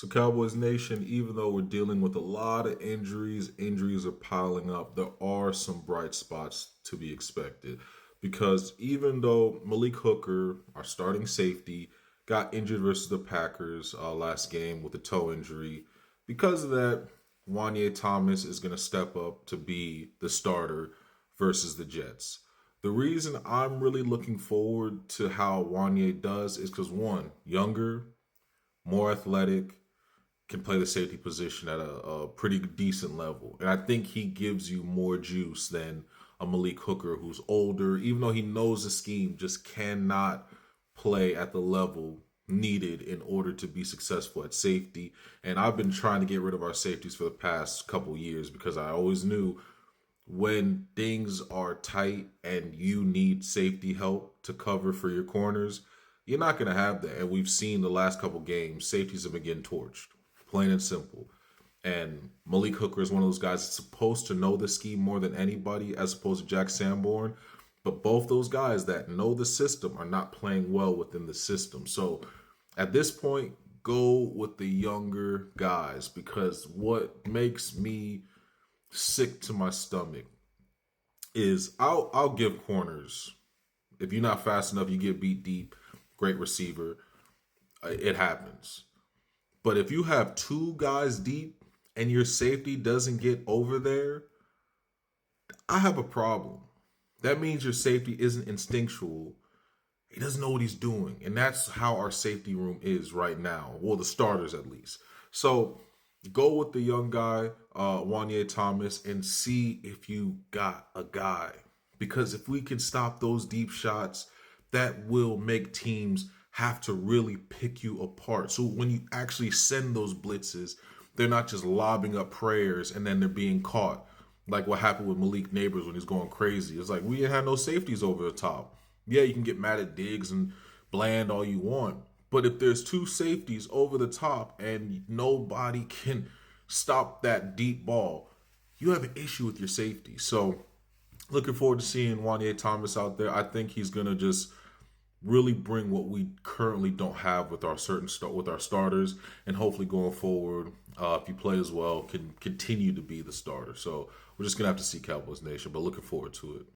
So, Cowboys Nation, even though we're dealing with a lot of injuries are piling up, there are some bright spots to be expected. Because even though Malik Hooker, our starting safety, got injured versus the Packers last game with a toe injury, because of that, Wanye Thomas is going to step up to be the starter versus the Jets. The reason I'm really looking forward to how Wanye does is because, one, younger, more athletic, can play the safety position at a pretty decent level. And I think he gives you more juice than a Malik Hooker who's older, even though he knows the scheme, just cannot play at the level needed in order to be successful at safety. And I've been trying to get rid of our safeties for the past couple years because I always knew when things are tight and you need safety help to cover for your corners, you're not going to have that. And we've seen the last couple games, safeties have been getting torched, plain and simple. And Malik Hooker is one of those guys that's supposed to know the scheme more than anybody, as opposed to Jack Sanborn. But both those guys that know the system are not playing well within the system. So at this point, go with the younger guys because what makes me sick to my stomach is I'll give corners. If you're not fast enough, you get beat deep. Great receiver. It happens. But if you have two guys deep and your safety doesn't get over there, I have a problem. That means your safety isn't instinctual. He doesn't know what he's doing. And that's how our safety room is right now. Well, the starters at least. So go with the young guy, Wanye Thomas, and see if you got a guy. Because if we can stop those deep shots, that will make teams have to really pick you apart. So when you actually send those blitzes, they're not just lobbing up prayers and then they're being caught. Like what happened with Malik Neighbors when he's going crazy. It's like we didn't have no safeties over the top. Yeah, you can get mad at Diggs and Bland all you want. But if there's two safeties over the top and nobody can stop that deep ball, you have an issue with your safety. So looking forward to seeing Wanye Thomas out there. I think he's gonna just really bring what we currently don't have with with our starters, and hopefully going forward, if he plays well, can continue to be the starter. So we're just gonna have to see Cowboys Nation, but looking forward to it.